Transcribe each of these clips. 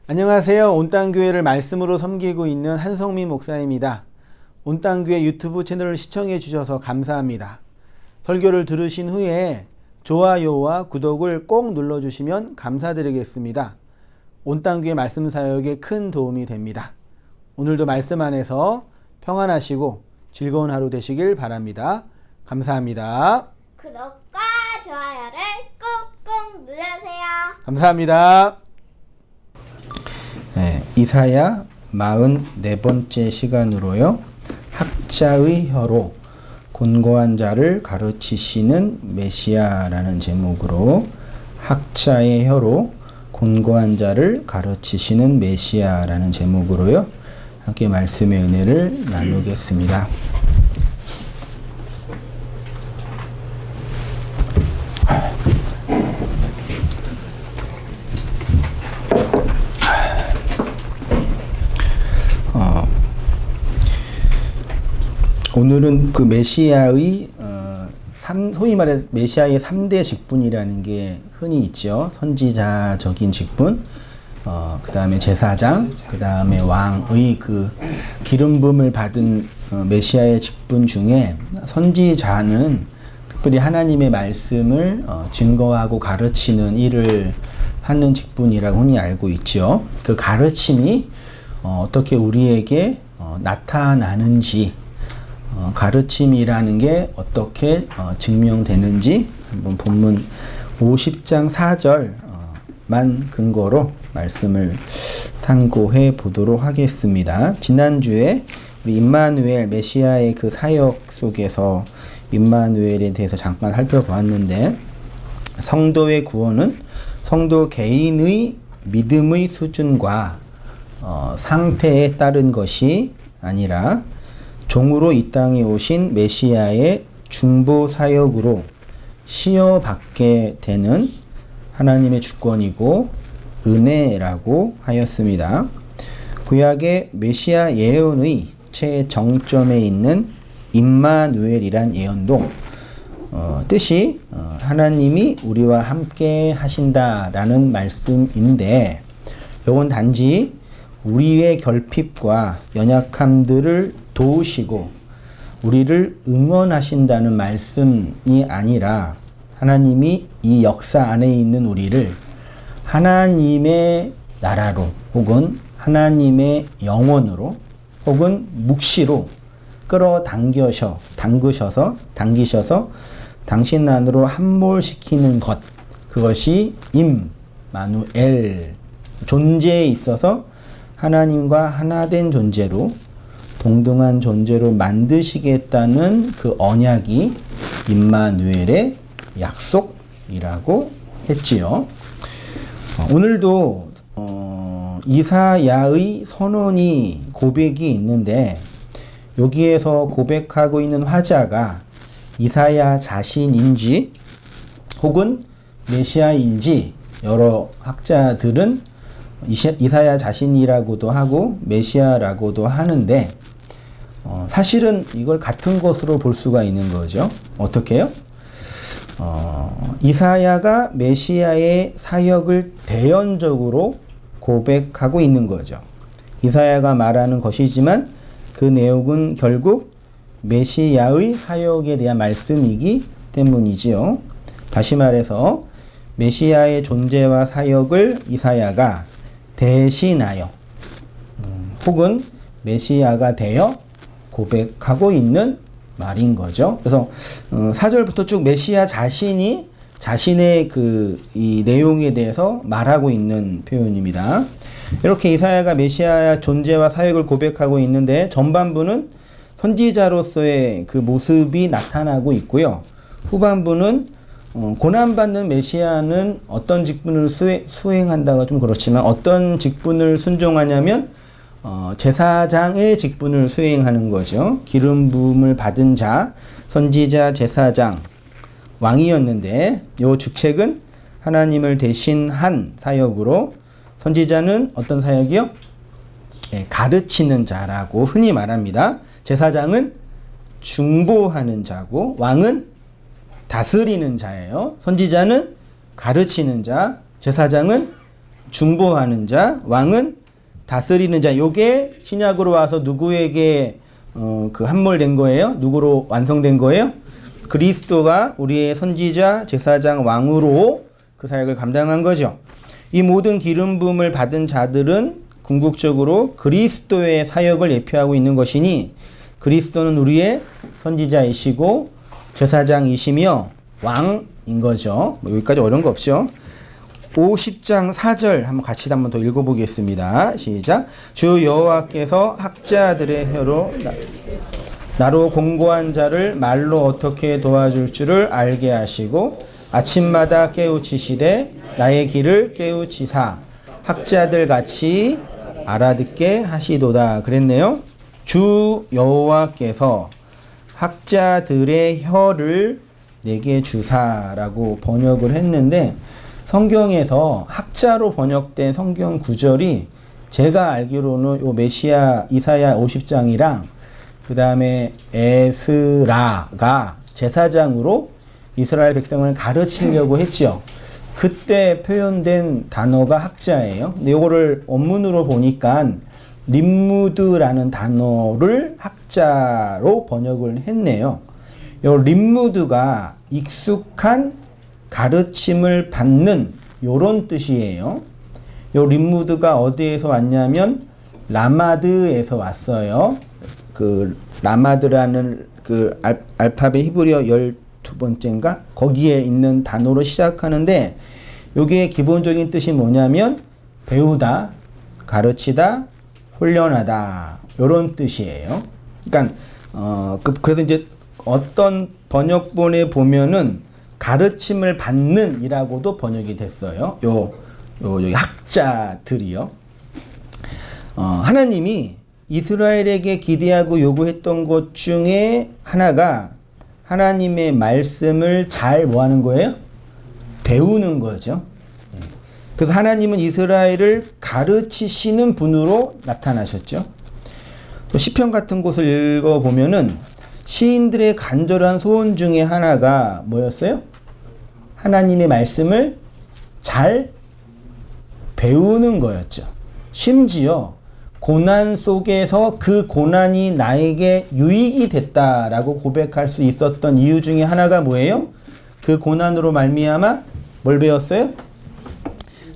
안녕하세요. 온땅교회를 말씀으로 섬기고 있는 한성민 목사입니다. 온땅교회 유튜브 채널을 시청해 주셔서 감사합니다. 설교를 들으신 후에 좋아요와 구독을 꼭 눌러주시면 감사드리겠습니다. 온땅교회 말씀 사역에 큰 도움이 됩니다. 오늘도 말씀 안에서 평안하시고 즐거운 하루 되시길 바랍니다. 감사합니다. 구독과 좋아요를 꾹꾹 눌러주세요. 감사합니다. 이사야 44번째 시간으로요. 학자의 혀로 곤고한 자를 가르치시는 메시아라는 제목으로 학자의 혀로 곤고한 자를 가르치시는 메시아라는 제목으로요. 함께 말씀의 은혜를 나누겠습니다. 오늘은 그 메시아의 소위 말해 메시아의 3대 직분이라는 게 흔히 있죠. 선지자적인 직분, 그 다음에 제사장, 그 다음에 왕의 그 기름 부음을 받은 메시아의 직분 중에 선지자는 특별히 하나님의 말씀을 증거하고 가르치는 일을 하는 직분이라고 흔히 알고 있죠. 그 가르침이 어떻게 우리에게 나타나는지, 가르침이라는 게 어떻게 증명되는지 한번 본문 50장 4절만 근거로 말씀을 상고해 보도록 하겠습니다. 지난주에 우리 임마누엘 메시아의 그 사역 속에서 임마누엘에 대해서 잠깐 살펴보았는데, 성도의 구원은 성도 개인의 믿음의 수준과 상태에 따른 것이 아니라 종으로 이 땅에 오신 메시아의 중보 사역으로 시어받게 되는 하나님의 주권이고 은혜라고 하였습니다. 구약의 메시아 예언의 최정점에 있는 임마누엘이란 예언도 뜻이 하나님이 우리와 함께 하신다라는 말씀인데, 이건 단지 우리의 결핍과 연약함들을 도우시고 우리를 응원하신다는 말씀이 아니라 하나님이 이 역사 안에 있는 우리를 하나님의 나라로 혹은 하나님의 영혼으로 혹은 묵시로 끌어당기셔서 당신 안으로 함몰시키는 것, 그것이 임마누엘, 존재에 있어서 하나님과 하나된 존재로 동등한 존재로 만드시겠다는 그 언약이 임마누엘의 약속이라고 했지요. 오늘도 이사야의 선언이 고백이 있는데, 여기에서 고백하고 있는 화자가 이사야 자신인지 혹은 메시아인지 여러 학자들은 이사야 자신이라고도 하고 메시아라고도 하는데, 사실은 이걸 같은 것으로 볼 수가 있는 거죠. 어떻게 해요? 이사야가 메시아의 사역을 대연적으로 고백하고 있는 거죠. 이사야가 말하는 것이지만 그 내용은 결국 메시아의 사역에 대한 말씀이기 때문이지요. 다시 말해서 메시아의 존재와 사역을 이사야가 대신하여 혹은 메시아가 되어 고백하고 있는 말인 거죠. 그래서 4절부터 쭉 메시아 자신이 자신의 이 내용에 대해서 말하고 있는 표현입니다. 이렇게 이사야가 메시아의 존재와 사역을 고백하고 있는데, 전반부는 선지자로서의 그 모습이 나타나고 있고요. 후반부는 고난받는 메시아는 어떤 직분을 수행한다가 좀 그렇지만 어떤 직분을 순종하냐면 제사장의 직분을 수행하는 거죠. 기름 부음을 받은 자, 선지자, 제사장, 왕이었는데, 이 주책은 하나님을 대신한 사역으로, 선지자는 어떤 사역이요? 가르치는 자라고 흔히 말합니다. 제사장은 중보하는 자고, 왕은 다스리는 자예요. 선지자는 가르치는 자, 제사장은 중보하는 자, 왕은 다스리는 자. 요게 신약으로 와서 누구에게 그 함몰된 거예요? 누구로 완성된 거예요? 그리스도가 우리의 선지자, 제사장, 왕으로 그 사역을 감당한 거죠. 이 모든 기름 부음을 받은 자들은 궁극적으로 그리스도의 사역을 예표하고 있는 것이니 그리스도는 우리의 선지자이시고 제사장이시며 왕인 거죠. 뭐 여기까지 어려운 거 없죠. 50장 4절 한번 같이 한번 더 읽어보겠습니다. 시작. 주 여호와께서 학자들의 혀로 나로 공고한 자를 말로 어떻게 도와줄 줄을 알게 하시고 아침마다 깨우치시되 나의 길을 깨우치사 학자들 같이 알아듣게 하시도다 그랬네요. 주 여호와께서 학자들의 혀를 내게 주사라고 번역을 했는데 성경에서 학자로 번역된 성경 구절이 제가 알기로는 요 메시아 이사야 50장이랑 그 다음에 에스라가 제사장으로 이스라엘 백성을 가르치려고 했죠. 그때 표현된 단어가 학자예요. 근데 요거를 원문으로 보니까 림무드라는 단어를 학자로 번역을 했네요. 요 림무드가 익숙한 가르침을 받는 요런 뜻이에요. 요 림무드가 어디에서 왔냐면 라마드에서 왔어요. 그 라마드라는 그 알파벳 히브리어 12번째인가? 거기에 있는 단어로 시작하는데 요게 기본적인 뜻이 뭐냐면 배우다, 가르치다, 훈련하다 요런 뜻이에요. 그러니까 그래서 이제 어떤 번역본에 보면은 가르침을 받는 이라고도 번역이 됐어요. 여기 학자들이요. 하나님이 이스라엘에게 기대하고 요구했던 것 중에 하나가 하나님의 말씀을 잘 뭐하는 거예요? 배우는 거죠. 그래서 하나님은 이스라엘을 가르치시는 분으로 나타나셨죠. 또 시편 같은 곳을 읽어보면은 시인들의 간절한 소원 중에 하나가 뭐였어요? 하나님의 말씀을 잘 배우는 거였죠. 심지어 고난 속에서 그 고난이 나에게 유익이 됐다라고 고백할 수 있었던 이유 중에 하나가 뭐예요? 그 고난으로 말미암아 뭘 배웠어요?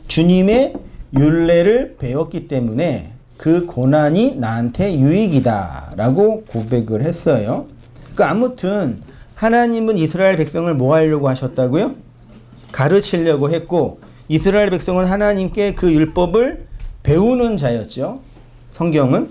주님의 율례를 배웠기 때문에 그 고난이 나한테 유익이다라고 고백을 했어요. 아무튼 하나님은 이스라엘 백성을 뭐 하려고 하셨다고요? 가르치려고 했고 이스라엘 백성은 하나님께 그 율법을 배우는 자였죠. 성경은.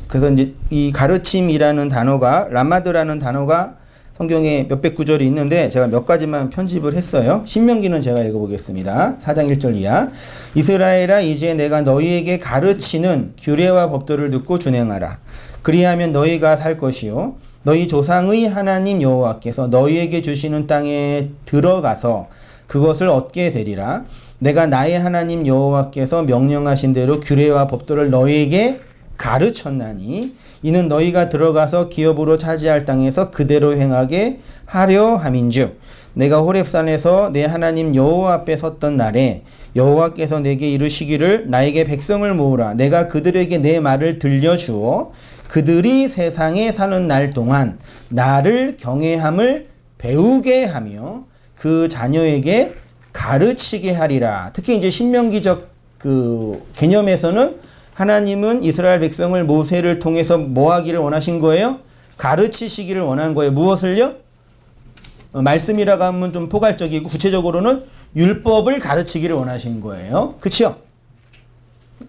그래서 이제 이 가르침이라는 단어가 라마드라는 단어가 성경에 몇백 구절이 있는데 제가 몇 가지만 편집을 했어요. 신명기는 제가 읽어보겠습니다. 4장 1절 이하. 이스라엘아 이제 내가 너희에게 가르치는 규례와 법도를 듣고 준행하라. 그리하면 너희가 살 것이요 너희 조상의 하나님 여호와께서 너희에게 주시는 땅에 들어가서 그것을 얻게 되리라. 내가 나의 하나님 여호와께서 명령하신 대로 규례와 법도를 너희에게 가르쳤나니 이는 너희가 들어가서 기업으로 차지할 땅에서 그대로 행하게 하려 함인즉 내가 호렙산에서 내 하나님 여호와 앞에 섰던 날에 여호와께서 내게 이르시기를 나에게 백성을 모으라. 내가 그들에게 내 말을 들려주어 그들이 세상에 사는 날 동안 나를 경외함을 배우게 하며 그 자녀에게 가르치게 하리라. 특히 이제 신명기적 그 개념에서는 하나님은 이스라엘 백성을 모세를 통해서 뭐 하기를 원하신 거예요? 가르치시기를 원한 거예요. 무엇을요? 말씀이라고 하면 좀 포괄적이고 구체적으로는 율법을 가르치기를 원하신 거예요. 그치요?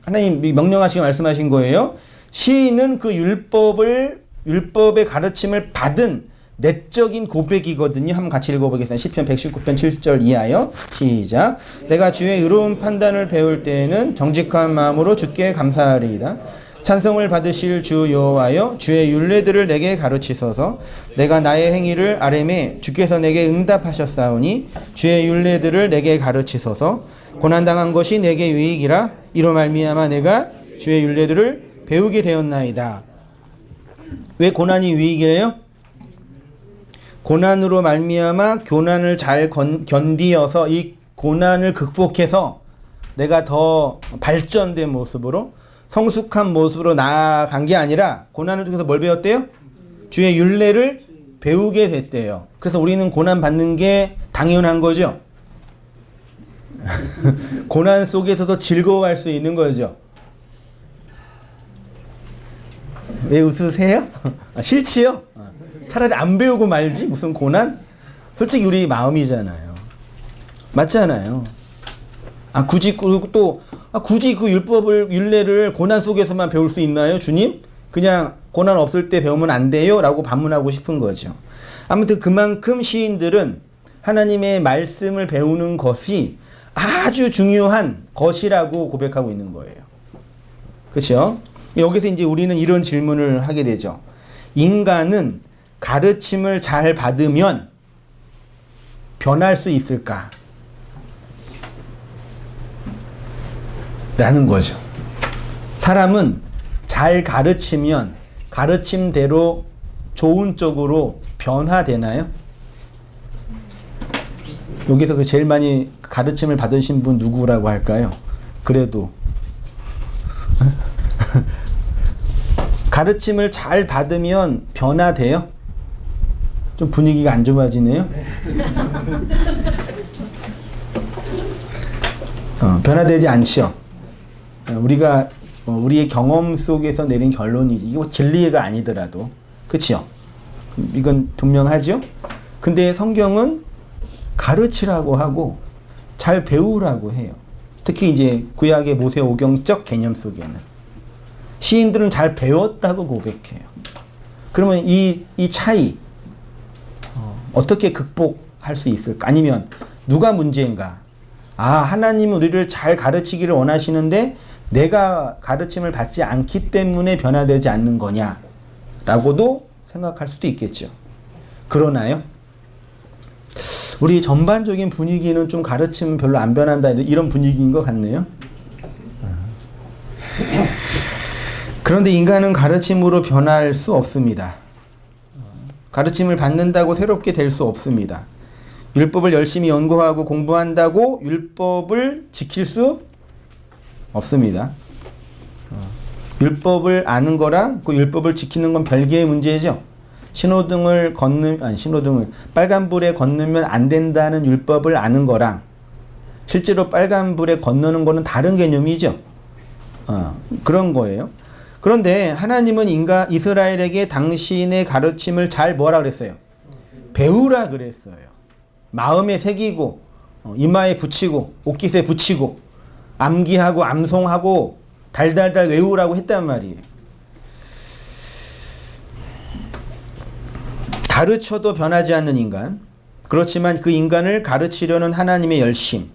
하나님 명령하시고 말씀하신 거예요. 시인은 그 율법의 가르침을 받은 내적인 고백이거든요. 한번 같이 읽어보겠습니다. 시편 119편 7절 이하요. 시작. 내가 주의 의로운 판단을 배울 때에는 정직한 마음으로 주께 감사하리이다. 찬송을 받으실 주 여호와여 주의 율례들을 내게 가르치소서. 내가 나의 행위를 아뢰매 주께서 내게 응답하셨사오니 주의 율례들을 내게 가르치소서. 고난당한 것이 내게 유익이라 이로 말미암아 내가 주의 율례들을 배우게 되었나이다. 왜 고난이 유익이래요? 고난으로 말미암아 교난을 잘 견디어서 이 고난을 극복해서 내가 더 발전된 모습으로 성숙한 모습으로 나아간 게 아니라 고난을 통해서 뭘 배웠대요? 주의 율례를 배우게 됐대요. 그래서 우리는 고난 받는 게 당연한 거죠. 고난 속에서도 즐거워할 수 있는 거죠. 왜 웃으세요? 싫지요? 차라리 안 배우고 말지 무슨 고난? 솔직히 우리 마음이잖아요. 맞잖아요. 굳이 그 율례를 고난 속에서만 배울 수 있나요, 주님? 그냥 고난 없을 때 배우면 안 돼요? 라고 반문하고 싶은 거죠. 아무튼 그만큼 시인들은 하나님의 말씀을 배우는 것이 아주 중요한 것이라고 고백하고 있는 거예요. 그렇죠? 여기서 이제 우리는 이런 질문을 하게 되죠. 인간은 가르침을 잘 받으면 변할 수 있을까? 라는 거죠. 사람은 잘 가르치면 가르침대로 좋은 쪽으로 변화되나요? 여기서 제일 많이 가르침을 받으신 분 누구라고 할까요? 그래도 가르침을 잘 받으면 변화돼요? 좀 분위기가 안 좋아지네요. 변화되지 않죠. 우리가 우리의 경험 속에서 내린 결론이지. 이거 진리가 아니더라도, 그렇죠? 이건 분명하죠. 근데 성경은 가르치라고 하고 잘 배우라고 해요. 특히 이제 구약의 모세오경적 개념 속에는 시인들은 잘 배웠다고 고백해요. 그러면 이 차이 어떻게 극복할 수 있을까? 아니면 누가 문제인가? 하나님은 우리를 잘 가르치기를 원하시는데 내가 가르침을 받지 않기 때문에 변화되지 않는 거냐? 라고도 생각할 수도 있겠죠. 그러나요? 우리 전반적인 분위기는 좀 가르치면 별로 안 변한다 이런 분위기인 것 같네요. 그런데 인간은 가르침으로 변할 수 없습니다. 가르침을 받는다고 새롭게 될 수 없습니다. 율법을 열심히 연구하고 공부한다고 율법을 지킬 수 없습니다. 율법을 아는 거랑 그 율법을 지키는 건 별개의 문제죠. 빨간불에 건너면 안 된다는 율법을 아는 거랑 실제로 빨간불에 건너는 거는 다른 개념이죠. 그런 거예요. 그런데 하나님은 이스라엘에게 당신의 가르침을 잘 뭐라 그랬어요? 배우라 그랬어요. 마음에 새기고 이마에 붙이고 옷깃에 붙이고 암기하고 암송하고 달달달 외우라고 했단 말이에요. 가르쳐도 변하지 않는 인간, 그렇지만 그 인간을 가르치려는 하나님의 열심,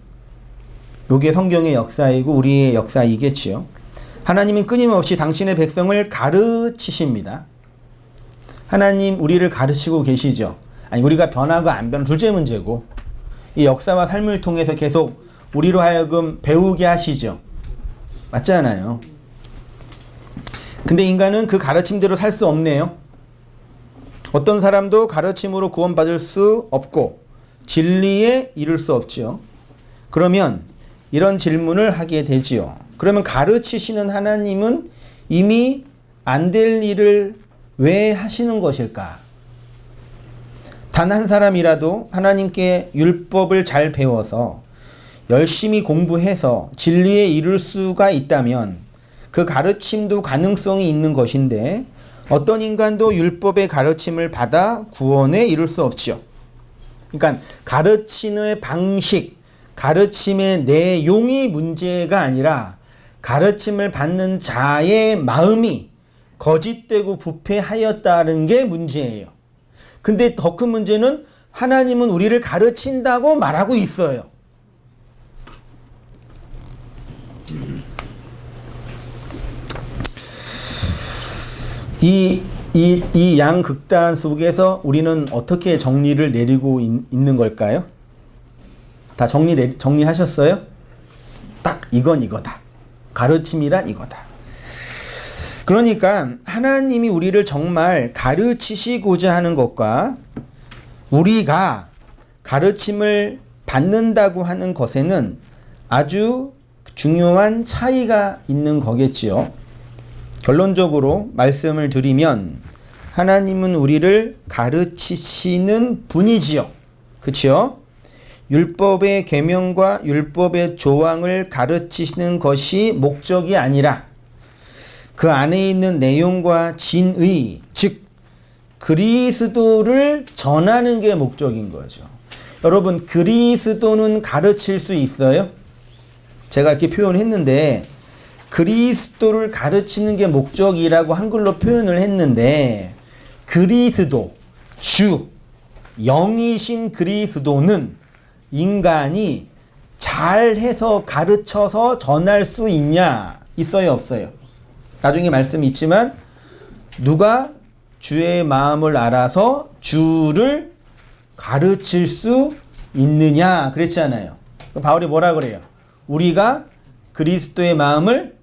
이게 성경의 역사이고 우리의 역사이겠지요. 하나님은 끊임없이 당신의 백성을 가르치십니다. 하나님 우리를 가르치고 계시죠. 우리가 변하고 안 변하고 둘째 문제고, 이 역사와 삶을 통해서 계속 우리로 하여금 배우게 하시죠. 맞잖아요. 근데 인간은 그 가르침대로 살 수 없네요. 어떤 사람도 가르침으로 구원받을 수 없고 진리에 이룰 수 없죠. 그러면 이런 질문을 하게 되지요. 그러면 가르치시는 하나님은 이미 안 될 일을 왜 하시는 것일까? 단 한 사람이라도 하나님께 율법을 잘 배워서 열심히 공부해서 진리에 이룰 수가 있다면 그 가르침도 가능성이 있는 것인데 어떤 인간도 율법의 가르침을 받아 구원에 이룰 수 없죠. 그러니까 가르치는 방식, 가르침의 내용이 문제가 아니라 가르침을 받는 자의 마음이 거짓되고 부패하였다는 게 문제예요. 근데 더 큰 문제는 하나님은 우리를 가르친다고 말하고 있어요. 이 양극단 속에서 우리는 어떻게 정리를 내리고 있는 걸까요? 다 정리하셨어요? 딱 이건 이거다. 가르침이란 이거다. 그러니까 하나님이 우리를 정말 가르치시고자 하는 것과 우리가 가르침을 받는다고 하는 것에는 아주 중요한 차이가 있는 거겠지요. 결론적으로 말씀을 드리면 하나님은 우리를 가르치시는 분이지요. 그치요? 율법의 계명과 율법의 조항을 가르치시는 것이 목적이 아니라 그 안에 있는 내용과 진의, 즉 그리스도를 전하는 게 목적인 거죠. 여러분, 그리스도는 가르칠 수 있어요? 제가 이렇게 표현했는데 그리스도를 가르치는 게 목적이라고 한글로 표현을 했는데 그리스도, 주, 영이신 그리스도는 인간이 잘해서 가르쳐서 전할 수 있냐? 있어요, 없어요? 나중에 말씀이 있지만 누가 주의 마음을 알아서 주를 가르칠 수 있느냐? 그랬잖아요. 바울이 뭐라 그래요? 우리가 그리스도의 마음을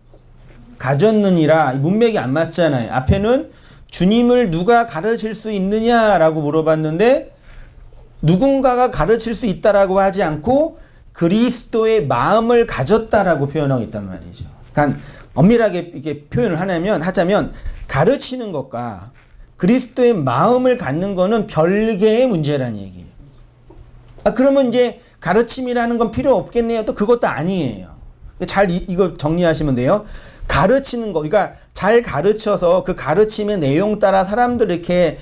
가졌느니라. 문맥이 안 맞잖아요. 앞에는 주님을 누가 가르칠 수 있느냐라고 물어봤는데 누군가가 가르칠 수 있다라고 하지 않고 그리스도의 마음을 가졌다라고 표현하고 있단 말이죠. 그러니까 엄밀하게 이렇게 표현을 하자면 가르치는 것과 그리스도의 마음을 갖는 거는 별개의 문제라는 얘기예요. 그러면 이제 가르침이라는 건 필요 없겠네요. 또 그것도 아니에요. 잘 이거 정리하시면 돼요. 가르치는 거, 그러니까 잘 가르쳐서 그 가르침의 내용 따라 사람들을 이렇게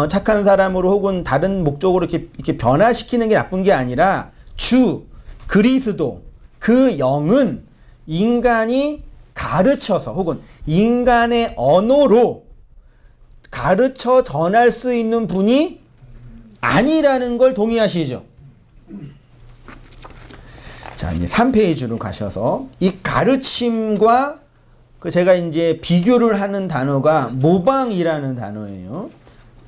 착한 사람으로 혹은 다른 목적으로 이렇게 변화시키는 게 나쁜 게 아니라 주 그리스도 그 영은 인간이 가르쳐서 혹은 인간의 언어로 가르쳐 전할 수 있는 분이 아니라는 걸 동의하시죠? 자, 이제 3페이지로 가셔서 이 가르침과 제가 이제 비교를 하는 단어가 모방이라는 단어예요.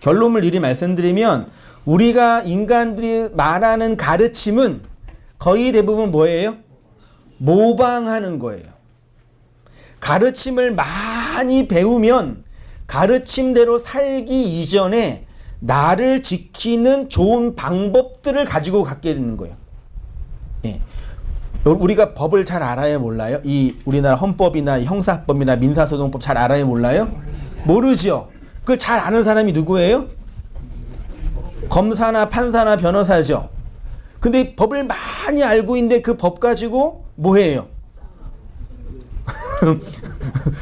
결론을 미리 말씀드리면 우리가 인간들이 말하는 가르침은 거의 대부분 뭐예요? 모방하는 거예요. 가르침을 많이 배우면 가르침대로 살기 이전에 나를 지키는 좋은 방법들을 가지고 갖게 되는 거예요. 예. 우리가 법을 잘 알아요, 몰라요? 이 우리나라 헌법이나 형사법이나 민사소송법 잘 알아요, 몰라요? 모르죠. 그걸 잘 아는 사람이 누구예요? 검사나 판사나 변호사죠. 근데 법을 많이 알고 있는데 그 법 가지고 뭐 해요?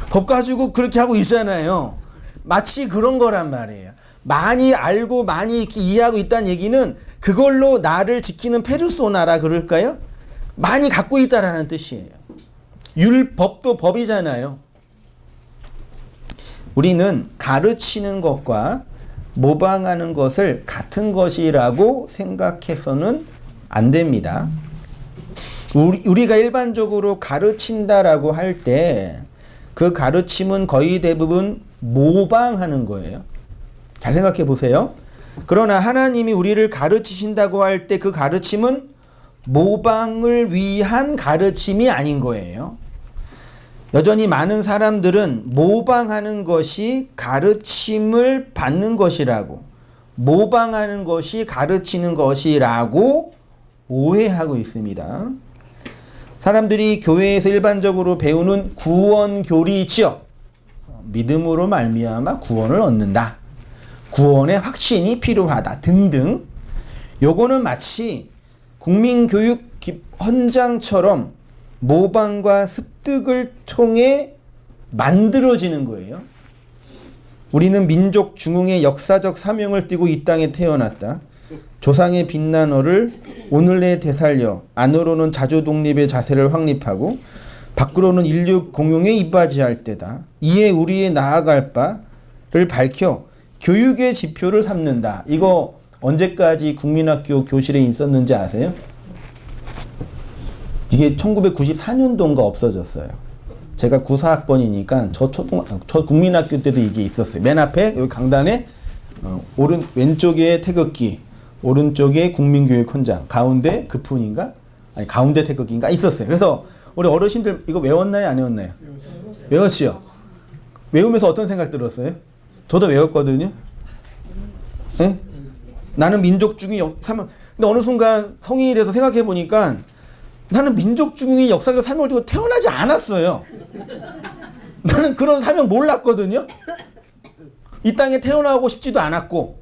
법 가지고 그렇게 하고 있잖아요. 마치 그런 거란 말이에요. 많이 알고 많이 이렇게 이해하고 있다는 얘기는 그걸로 나를 지키는 페르소나라 그럴까요? 많이 갖고 있다라는 뜻이에요. 율법도 법이잖아요. 우리는 가르치는 것과 모방하는 것을 같은 것이라고 생각해서는 안 됩니다. 우리가 일반적으로 가르친다라고 할 때 그 가르침은 거의 대부분 모방하는 거예요. 잘 생각해 보세요. 그러나 하나님이 우리를 가르치신다고 할 때 그 가르침은 모방을 위한 가르침이 아닌 거예요. 여전히 많은 사람들은 모방하는 것이 가르침을 받는 것이라고, 모방하는 것이 가르치는 것이라고 오해하고 있습니다. 사람들이 교회에서 일반적으로 배우는 구원 교리지요. 믿음으로 말미암아 구원을 얻는다. 구원의 확신이 필요하다. 등등. 요거는 마치 국민교육 헌장처럼 모방과 습득을 통해 만들어지는 거예요. 우리는 민족 중흥의 역사적 사명을 띠고 이 땅에 태어났다. 조상의 빛난 어를 오늘내 되살려 안으로는 자주 독립의 자세를 확립하고 밖으로는 인류 공용에 이바지할 때다. 이에 우리의 나아갈 바를 밝혀 교육의 지표를 삼는다. 이거 언제까지 국민학교 교실에 있었는지 아세요? 이게 1994년도인가 없어졌어요. 제가 94학번이니까 저 국민학교 때도 이게 있었어요. 맨 앞에 여기 강단에 왼쪽에 태극기, 오른쪽에 국민교육 헌장, 가운데 급훈인가? 아니 가운데 태극기인가 있었어요. 그래서 우리 어르신들 이거 외웠나요? 안 외웠나요? 외웠지요. 외우면서 어떤 생각 들었어요? 저도 외웠거든요. 네? 나는 민족 중에 근데 어느 순간 성인이 돼서 생각해 보니까 나는 민족 중흥의 역사적 사명을 두고 태어나지 않았어요. 나는 그런 사명 몰랐거든요. 이 땅에 태어나고 싶지도 않았고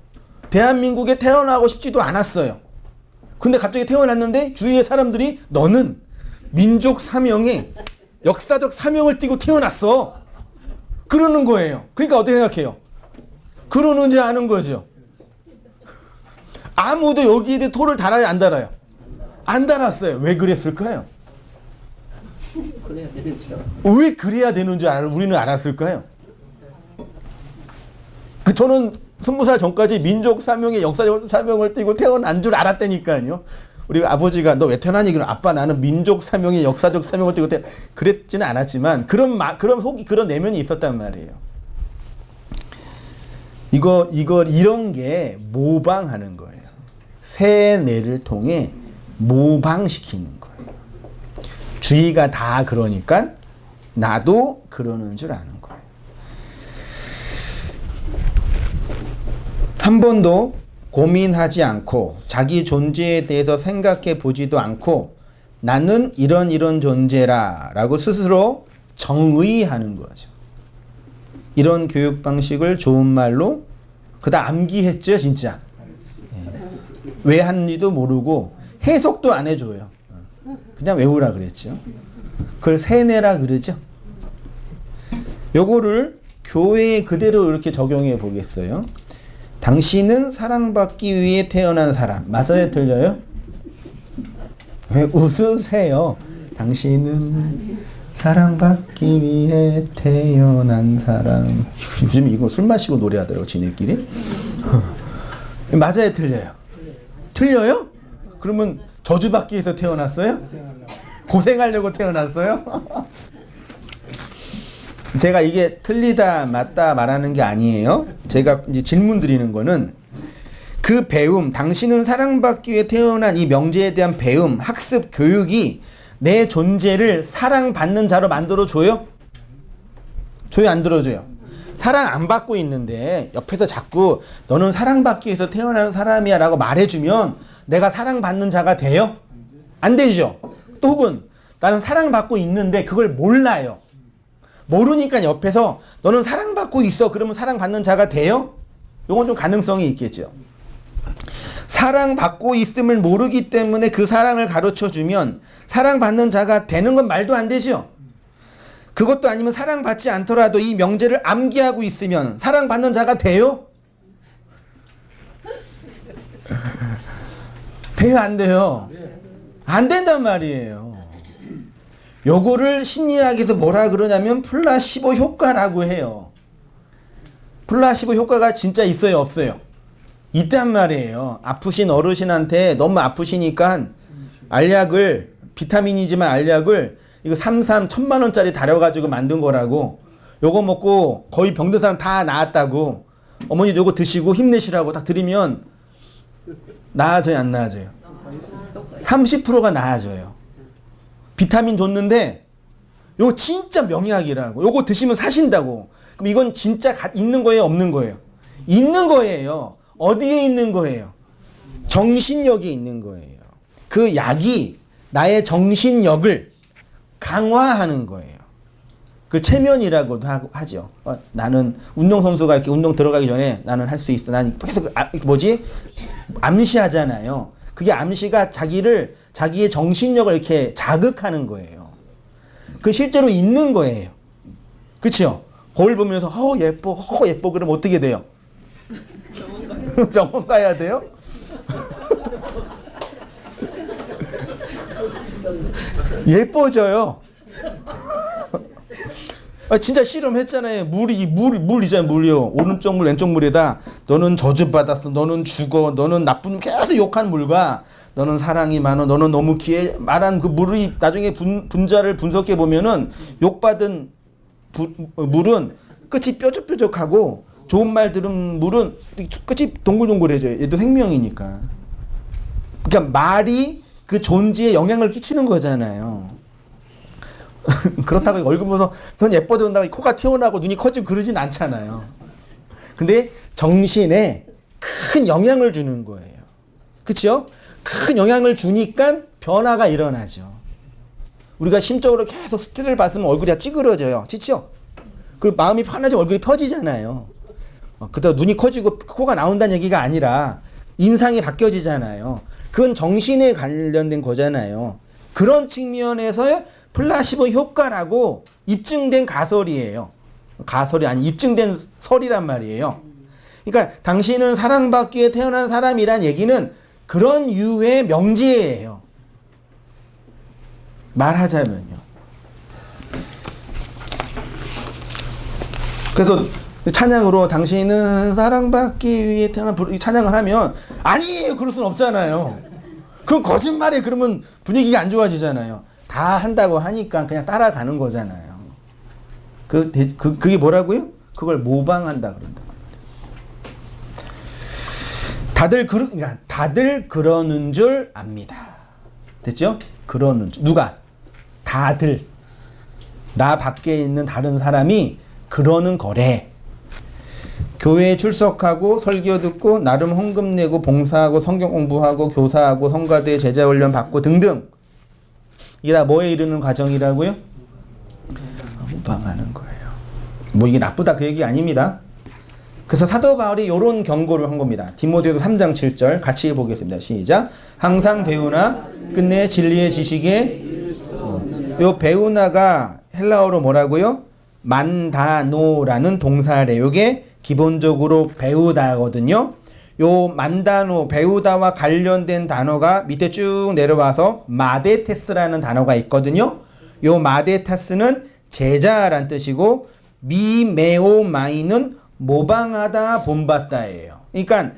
대한민국에 태어나고 싶지도 않았어요. 근데 갑자기 태어났는데 주위의 사람들이 너는 민족 사명에 역사적 사명을 띠고 태어났어. 그러는 거예요. 그러니까 어떻게 생각해요? 그러는지 아는 거죠. 아무도 여기에 대해 토를 달아요, 안 달아요? 안 달았어요. 왜 그랬을까요? 그래야 되는지요. 왜 그래야 되는 줄 우리는 알았을까요? 저는 20살 전까지 민족 사명의 역사적 사명을 띠고 태어난 줄 알았다니까요. 우리 아버지가 너 왜 태어나니? 그럼 아빠 나는 민족 사명의 역사적 사명을 띠고 그랬지는 않았지만 그런 내면이 있었단 말이에요. 이런 게 모방하는 거예요. 세뇌를 통해 모방시키는 거예요. 주위가 다 그러니까 나도 그러는 줄 아는 거예요. 한 번도 고민하지 않고 자기 존재에 대해서 생각해 보지도 않고 나는 이런 존재라 라고 스스로 정의하는 거죠. 이런 교육 방식을 좋은 말로 그다 암기했죠, 진짜. 왜 하는지도 모르고 해석도 안 해줘요. 그냥 외우라 그랬죠. 그걸 세뇌라 그러죠. 요거를 교회에 그대로 이렇게 적용해 보겠어요. 당신은 사랑받기 위해 태어난 사람. 맞아요? 틀려요? 왜 웃으세요? 당신은 사랑받기 위해 태어난 사람. 요즘 이거 술 마시고 노래하더라고 지네끼리. 맞아요? 틀려요? 틀려요? 그러면 저주받기 위해서 태어났어요? 고생하려고 태어났어요? 제가 이게 틀리다 맞다 말하는 게 아니에요. 제가 이제 질문 드리는 거는 그 배움, 당신은 사랑받기 위해 태어난 이 명제에 대한 배움, 학습, 교육이 내 존재를 사랑받는 자로 만들어줘요? 줘요, 안 들어줘요? 사랑 안 받고 있는데 옆에서 자꾸 너는 사랑받기 위해서 태어난 사람이야 라고 말해주면 내가 사랑받는 자가 돼요? 안 되죠. 또 혹은 나는 사랑받고 있는데 그걸 몰라요. 모르니까 옆에서 너는 사랑받고 있어. 그러면 사랑받는 자가 돼요? 이건 좀 가능성이 있겠죠. 사랑받고 있음을 모르기 때문에 그 사랑을 가르쳐주면 사랑받는 자가 되는 건 말도 안 되죠. 그것도 아니면 사랑받지 않더라도 이 명제를 암기하고 있으면 사랑받는 자가 돼요? 돼요, 안 돼요? 안 된단 말이에요. 요거를 심리학에서 뭐라 그러냐면 플라시보 효과라고 해요. 플라시보 효과가 진짜 있어요, 없어요? 있단 말이에요. 아프신 어르신한테 너무 아프시니까 알약을, 비타민이지만 알약을 이거 1000만 원짜리 다려가지고 만든 거라고, 요거 먹고 거의 병든 사람 다 나았다고, 어머니 요거 드시고 힘내시라고 딱 드리면 나아져요, 안 나아져요? 30%가 나아져요. 비타민 줬는데 요거 진짜 명약이라고, 요거 드시면 사신다고. 그럼 이건 진짜 있는 거예요, 없는 거예요? 있는 거예요. 어디에 있는 거예요? 정신력에 있는 거예요. 그 약이 나의 정신력을 강화하는 거예요. 그걸 체면이라고도 하죠. 나는 운동선수가 이렇게 운동 들어가기 전에 나는 할 수 있어. 난 계속 암시하잖아요. 그게 암시가 자기의 정신력을 이렇게 자극하는 거예요. 그 실제로 있는 거예요. 그렇죠? 거울 보면서 예뻐 예뻐 그러면 어떻게 돼요? 병원 가야 돼요? 예뻐져요. 진짜 실험했잖아요. 물 있잖아요. 물이요. 오른쪽 물, 왼쪽 물에다 너는 저주받았어. 너는 죽어. 너는 나쁜, 계속 욕한 물과 너는 사랑이 많어. 너는 너무 귀해. 말한 그 물이 나중에 분자를 분석해 보면은 욕받은 물은 끝이 뾰족뾰족하고 좋은 말 들은 물은 끝이 동글동글해져요. 얘도 생명이니까. 그러니까 말이 그 존재에 영향을 끼치는 거잖아요. 그렇다고 얼굴 보면서 넌 예뻐진다고 코가 튀어나오고 눈이 커지고 그러진 않잖아요. 근데 정신에 큰 영향을 주는 거예요. 그렇죠? 큰 영향을 주니까 변화가 일어나죠. 우리가 심적으로 계속 스트레스를 받으면 얼굴이 다 찌그러져요. 그렇죠? 그 마음이 편하지 얼굴이 펴지잖아요. 그때 눈이 커지고 코가 나온다는 얘기가 아니라 인상이 바뀌어지잖아요. 그건 정신에 관련된 거잖아요. 그런 측면에서 플라시보 효과라고 입증된 가설이에요. 가설이 아니 입증된 설이란 말이에요. 그러니까 당신은 사랑받기 위해 태어난 사람이란 얘기는 그런 유의 명제예요. 말하자면요. 그래서 찬양으로 당신은 사랑받기 위해 태어난 찬양을 하면 아니에요 그럴 수는 없잖아요. 그건 거짓말이에요. 그러면 분위기가 안 좋아지잖아요. 다 한다고 하니까 그냥 따라가는 거잖아요. 그게 뭐라고요? 그걸 모방한다 그런다. 다들 그러는 줄 압니다. 됐죠? 그러는 줄. 누가? 다들. 나 밖에 있는 다른 사람이 그러는 거래. 교회에 출석하고 설교 듣고 나름 헌금 내고 봉사하고 성경 공부하고 교사하고 성가대 제자 훈련 받고 등등. 이게 다 뭐에 이르는 과정이라고요? 모방하는 거예요. 뭐 이게 나쁘다 그 얘기 아닙니다. 그래서 사도 바울이 이런 경고를 한 겁니다. 디모데후서 3장 7절 같이 보겠습니다. 시작. 항상 배우나 끝내 진리의 지식에 요 배우나가 헬라어로 뭐라고요? 만다노라는 동사래요. 요게 기본적으로 배우다거든요. 요 만다노 배우다와 관련된 단어가 밑에 쭉 내려와서 마데테스라는 단어가 있거든요. 요 마데타스는 제자란 뜻이고 미메오마이는 모방하다 본받다예요. 그러니까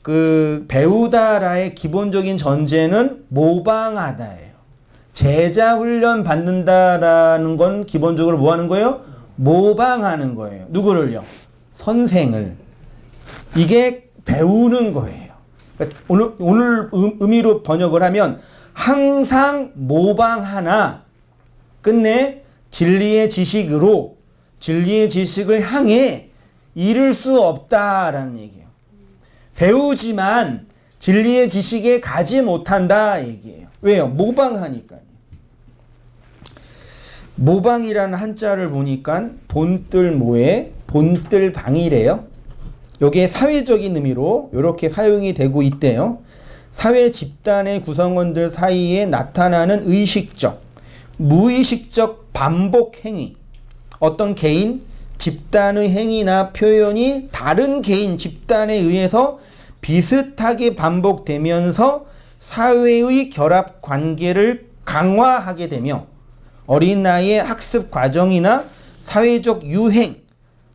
그 배우다라의 기본적인 전제는 모방하다예요. 제자 훈련 받는다라는 건 기본적으로 뭐 하는 거예요? 모방하는 거예요. 누구를요? 선생을. 이게 배우는 거예요. 그러니까 오늘 의미로 번역을 하면 항상 모방하나 끝내 진리의 지식으로 진리의 지식을 향해 이룰 수 없다라는 얘기예요. 배우지만 진리의 지식에 가지 못한다 얘기예요. 왜요? 모방하니까요. 모방이라는 한자를 보니까 본뜰모에 본뜰방이래요. 요게 사회적인 의미로 이렇게 사용이 되고 있대요. 사회 집단의 구성원들 사이에 나타나는 의식적, 무의식적 반복 행위. 어떤 개인, 집단의 행위나 표현이 다른 개인, 집단에 의해서 비슷하게 반복되면서 사회의 결합 관계를 강화하게 되며 어린 나이의 학습 과정이나 사회적 유행,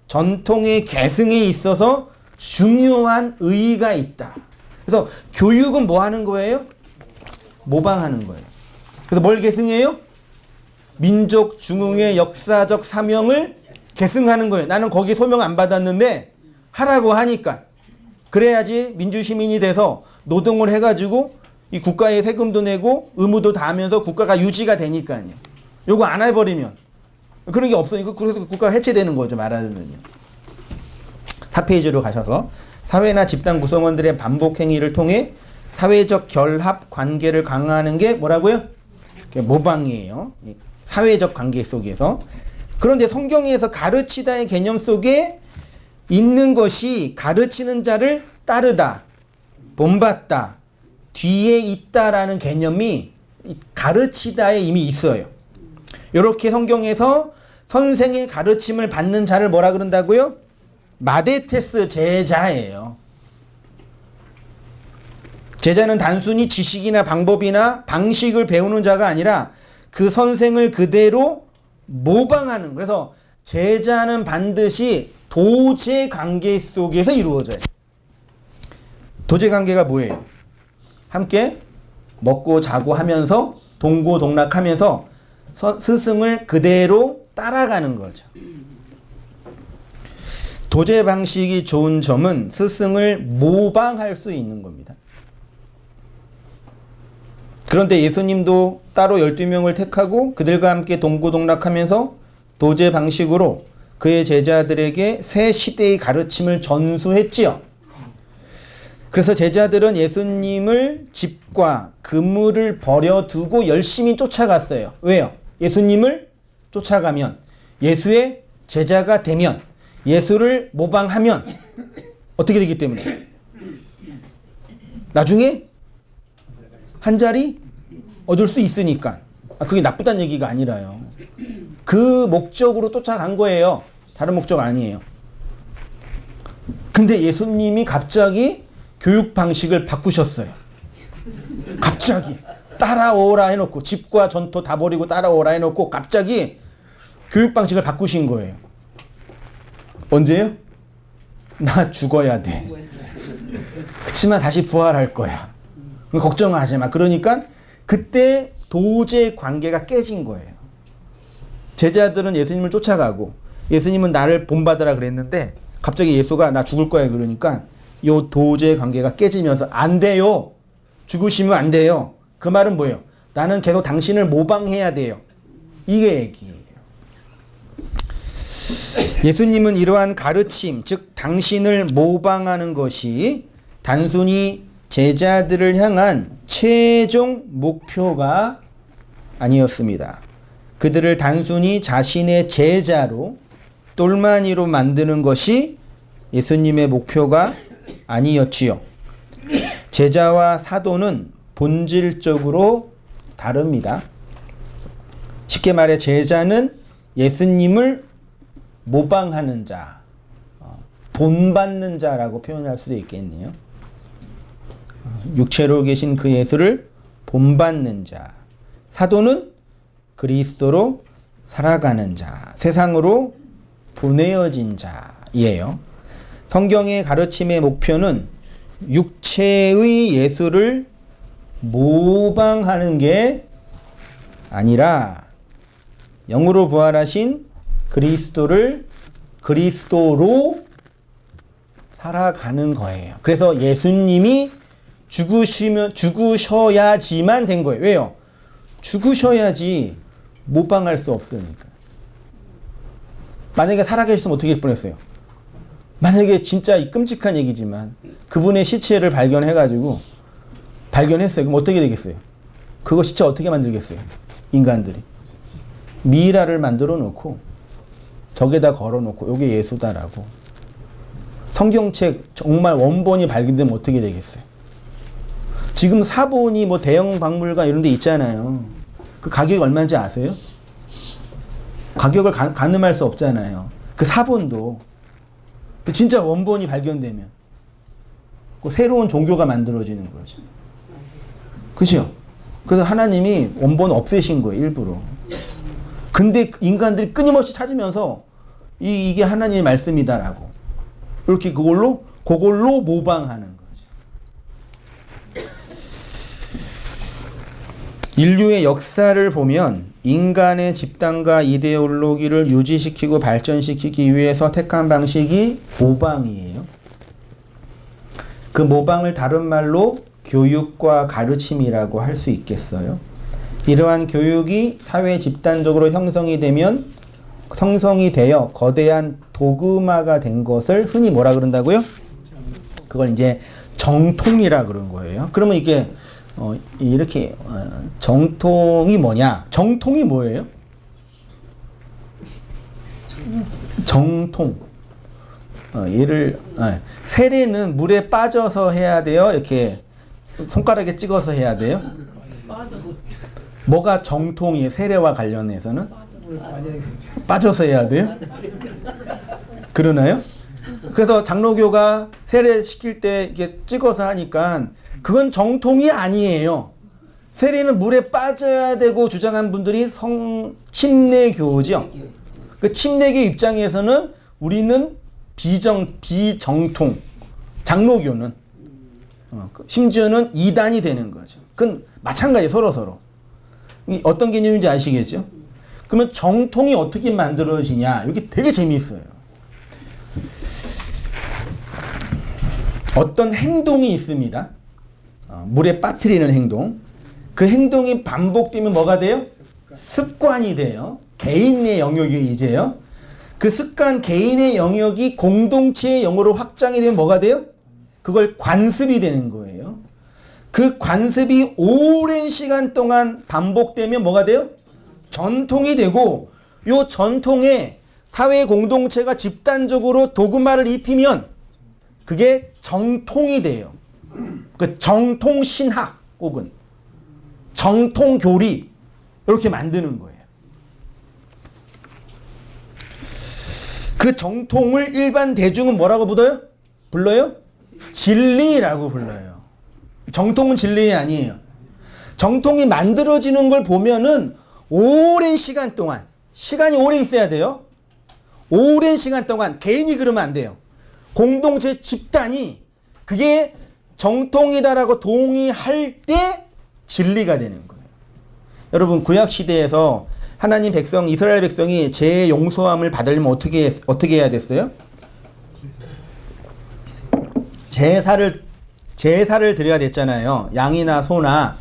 전통의 계승에 있어서 중요한 의의가 있다. 그래서 교육은 뭐 하는 거예요? 모방하는 거예요. 그래서 뭘 계승해요? 민족 중흥의 역사적 사명을 계승하는 거예요. 나는 거기 소명 안 받았는데 하라고 하니까. 그래야지 민주시민이 돼서 노동을 해가지고 이 국가에 세금도 내고 의무도 다하면서 국가가 유지가 되니까요. 요거 안 해버리면 그런 게 없으니까 그래서 국가가 해체되는 거죠. 말하자면요. 4페이지로 가셔서 사회나 집단 구성원들의 반복 행위를 통해 사회적 결합 관계를 강화하는 게 뭐라고요? 모방이에요. 사회적 관계 속에서. 그런데 성경에서 가르치다의 개념 속에 있는 것이 가르치는 자를 따르다, 본받다, 뒤에 있다라는 개념이 가르치다에 이미 있어요. 이렇게 성경에서 선생의 가르침을 받는 자를 뭐라 그런다고요? 마데테스 제자예요. 제자는 단순히 지식이나 방법이나 방식을 배우는 자가 아니라 그 선생을 그대로 모방하는. 그래서 제자는 반드시 도제 관계 속에서 이루어져요. 도제 관계가 뭐예요? 함께 먹고 자고 하면서 동고동락하면서 스승을 그대로 따라가는 거죠. 도제 방식이 좋은 점은 스승을 모방할 수 있는 겁니다. 그런데 예수님도 따로 12명을 택하고 그들과 함께 동고동락하면서 도제 방식으로 그의 제자들에게 새 시대의 가르침을 전수했지요. 그래서 제자들은 예수님을 집과 그물을 버려두고 열심히 쫓아갔어요. 왜요? 예수님을 쫓아가면, 예수의 제자가 되면, 예수를 모방하면 어떻게 되기 때문에? 나중에 한 자리 얻을 수 있으니까. 그게 나쁘다는 얘기가 아니라요. 그 목적으로 쫓아간 거예요. 다른 목적 아니에요. 근데 예수님이 갑자기 교육 방식을 바꾸셨어요. 갑자기 따라오라 해놓고, 집과 전토 다 버리고 따라오라 해놓고 갑자기 교육 방식을 바꾸신 거예요. 언제요? 나 죽어야 돼. 그치만 다시 부활할 거야. 걱정하지 마. 그러니까 그때 도저히 관계가 깨진 거예요. 제자들은 예수님을 쫓아가고 예수님은 나를 본받으라 그랬는데 갑자기 예수가 나 죽을 거야 그러니까 요 도저히 관계가 깨지면서 안 돼요. 죽으시면 안 돼요. 그 말은 뭐예요? 나는 계속 당신을 모방해야 돼요. 이게 얘기예요. 예수님은 이러한 가르침, 즉 당신을 모방하는 것이 단순히 제자들을 향한 최종 목표가 아니었습니다. 그들을 단순히 자신의 제자로, 똘마니로 만드는 것이 예수님의 목표가 아니었지요. 제자와 사도는 본질적으로 다릅니다. 쉽게 말해 제자는 예수님을 모방하는 자, 본받는 자라고 표현할 수도 있겠네요. 육체로 계신 그 예수를 본받는 자. 사도는 그리스도로 살아가는 자, 세상으로 보내어진 자이에요. 성경의 가르침의 목표는 육체의 예수를 모방하는 게 아니라 영으로 부활하신 그리스도를 그리스도로 살아가는 거예요. 그래서 예수님이 죽으셔야지만 된 거예요. 왜요? 죽으셔야지 모방할 수 없으니까. 만약에 살아계셨으면 어떻게 뻔했어요? 만약에 진짜 이 끔찍한 얘기지만 그분의 시체를 발견했어요. 그럼 어떻게 되겠어요? 그거 시체 어떻게 만들겠어요? 인간들이. 미이라를 만들어 놓고 저기다 걸어 놓고 요게 예수다라고. 성경책 정말 원본이 발견되면 어떻게 되겠어요? 지금 사본이 뭐 대형 박물관 이런 데 있잖아요. 그 가격이 얼마인지 아세요? 가격을 가늠할 수 없잖아요. 그 사본도. 진짜 원본이 발견되면 그 새로운 종교가 만들어지는 거죠. 그죠? 그래서 하나님이 원본 없애신 거예요, 일부러. 근데 인간들이 끊임없이 찾으면서 이게 하나님의 말씀이다라고. 이렇게 그걸로 모방하는 거죠. 인류의 역사를 보면 인간의 집단과 이데올로기를 유지시키고 발전시키기 위해서 택한 방식이 모방이에요. 그 모방을 다른 말로 교육과 가르침이라고 할 수 있겠어요. 이러한 교육이 사회 집단적으로 형성이 되어 거대한 도그마가 된 것을 흔히 뭐라 그런다고요? 그걸 이제 정통이라 그런 거예요. 그러면 이게 이렇게 정통이 뭐냐? 정통이 뭐예요? 정통. 세례는 물에 빠져서 해야 돼요? 이렇게 손가락에 찍어서 해야 돼요? 뭐가 정통이에요? 세례와 관련해서는? 빠져서 해야 돼요? 그러나요? 그래서 장로교가 세례 시킬 때 이렇게 찍어서 하니까 그건 정통이 아니에요. 세례는 물에 빠져야 되고 주장한 분들이 침례교죠. 그 침례교 입장에서는 우리는 비정통, 장로교는 심지어는 이단이 되는 거죠. 그건 마찬가지 서로. 어떤 개념인지 아시겠죠? 그러면 정통이 어떻게 만들어지냐? 이게 되게 재미있어요. 어떤 행동이 있습니다. 물에 빠뜨리는 행동. 그 행동이 반복되면 뭐가 돼요? 습관이 돼요. 개인의 영역이 이제요. 그 습관, 개인의 영역이 공동체의 영역으로 확장이 되면 뭐가 돼요? 그걸 관습이 되는 거예요. 그 관습이 오랜 시간 동안 반복되면 뭐가 돼요? 전통이 되고 요 전통에 사회 공동체가 집단적으로 도그마를 입히면 그게 정통이 돼요. 그 정통신학 혹은 정통교리 이렇게 만드는 거예요. 그 정통을 일반 대중은 뭐라고 불러요? 진리라고 불러요. 정통은 진리 아니에요. 정통이 만들어지는 걸 보면은 오랜 시간 동안, 시간이 오래 있어야 돼요. 오랜 시간 동안 개인이 그러면 안 돼요. 공동체 집단이 그게 정통이다라고 동의할 때 진리가 되는 거예요. 여러분 구약 시대에서 하나님 백성 이스라엘 백성이 죄의 용서함을 받으려면 어떻게 해야 됐어요? 제사를 드려야 됐잖아요. 양이나 소나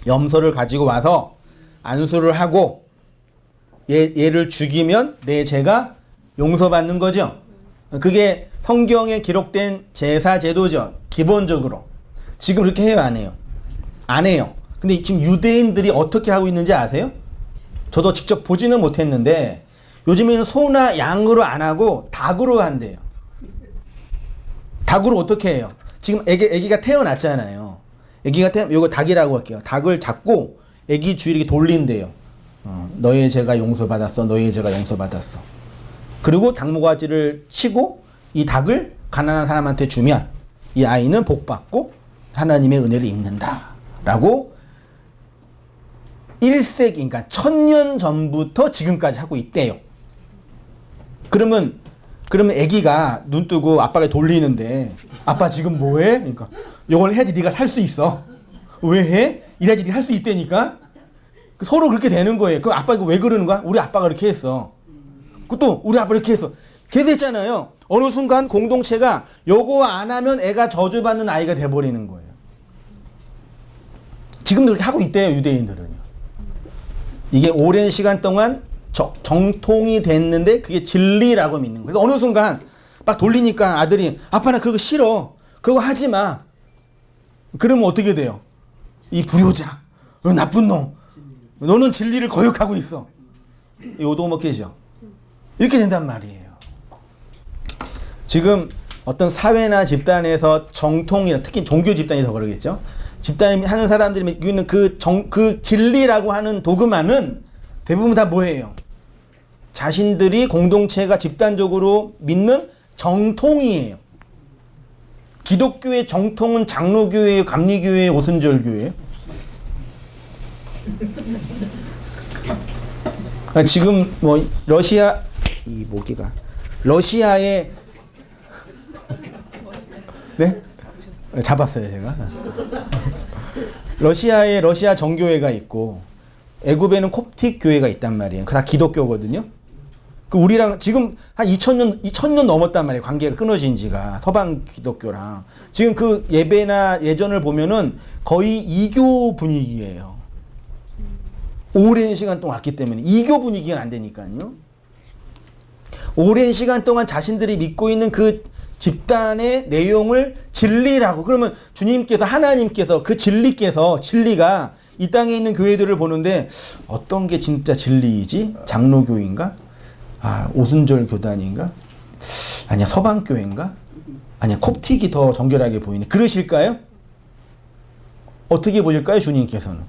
염소를 가지고 와서 안수를 하고 얘를 죽이면 내 죄가 용서받는 거죠. 그게 성경에 기록된 제사 제도죠. 기본적으로. 지금 그렇게 해요, 안 해요? 안 해요. 근데 지금 유대인들이 어떻게 하고 있는지 아세요? 저도 직접 보지는 못했는데 요즘에는 소나 양으로 안 하고 닭으로 한대요. 닭으로 어떻게 해요? 지금 애기가 태어났잖아요. 요거 닭이라고 할게요. 닭을 잡고 애기 주위를 이렇게 돌린대요. 너의 죄가 용서받았어. 너의 죄가 용서받았어. 그리고 닭모가지를 치고 이 닭을 가난한 사람한테 주면 이 아이는 복받고 하나님의 은혜를 입는다. 라고 1세기, 그러니까 1000년 전부터 지금까지 하고 있대요. 그러면 애기가 눈 뜨고 아빠가 돌리는데 아빠 지금 뭐해? 그러니까 이걸 해야지 네가 살 수 있어. 왜 해? 이래야지 네가 할 수 있다니까. 서로 그렇게 되는 거예요. 그 아빠 이거 왜 그러는 거야? 우리 아빠가 그렇게 했어. 또 우리 아빠 이렇게 했어. 걔도 했잖아요. 어느 순간 공동체가 요거 안 하면 애가 저주받는 아이가 돼버리는 거예요. 지금도 그렇게 하고 있대요, 유대인들은요. 이게 오랜 시간 동안 정통이 됐는데 그게 진리라고 믿는 거예요. 그래서 어느 순간 막 돌리니까 아들이 아빠 나 그거 싫어. 그거 하지 마. 그러면 어떻게 돼요? 이 불효자, 나쁜 놈. 너는 진리를 거역하고 있어. 이 오도먹기죠. 이렇게 된단 말이에요. 지금 어떤 사회나 집단에서 정통이나 특히 종교 집단에서 그러겠죠. 집단이 하는 사람들이 믿고 있는 그 진리라고 하는 도그마는 대부분 다 뭐예요? 자신들이 공동체가 집단적으로 믿는 정통이에요. 기독교의 정통은 장로교회예요, 감리교회예요, 오순절교회예요? 지금 뭐 러시아에 네? 잡았어요, 제가. 러시아에 러시아 정교회가 있고 애굽에는 콥틱 교회가 있단 말이에요. 다 기독교거든요. 그 우리랑 지금 한 2000년 넘었단 말이에요. 관계가 끊어진 지가 서방 기독교랑. 지금 그 예배나 예전을 보면은 거의 이교 분위기예요. 오랜 시간 동안 왔기 때문에 이교 분위기가 안 되니까요. 오랜 시간 동안 자신들이 믿고 있는 그 집단의 내용을 진리라고. 그러면 주님께서 하나님께서 그 진리가 이 땅에 있는 교회들을 보는데 어떤 게 진짜 진리이지? 장로교인가? 오순절 교단인가? 아니야 서방교회인가? 아니야 콥틱이 더 정결하게 보이네. 그러실까요? 어떻게 보실까요? 주님께서는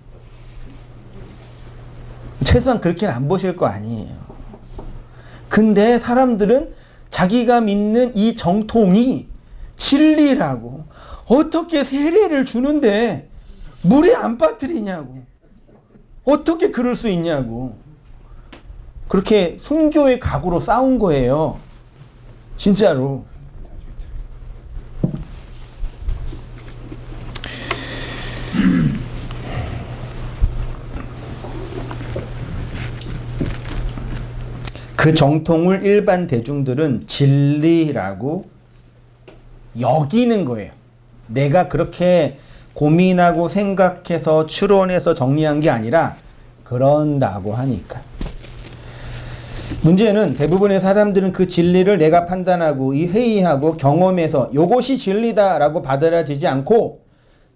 최소한 그렇게는 안 보실 거 아니에요. 근데 사람들은 자기가 믿는 이 정통이 진리라고 어떻게 세례를 주는데 물에 안 빠뜨리냐고. 어떻게 그럴 수 있냐고. 그렇게 순교의 각오로 싸운 거예요. 진짜로. 그 정통을 일반 대중들은 진리라고 여기는 거예요. 내가 그렇게 고민하고 생각해서 추론해서 정리한 게 아니라 그런다고 하니까. 문제는 대부분의 사람들은 그 진리를 내가 판단하고 회의하고 경험해서 이것이 진리다라고 받아들여지지 않고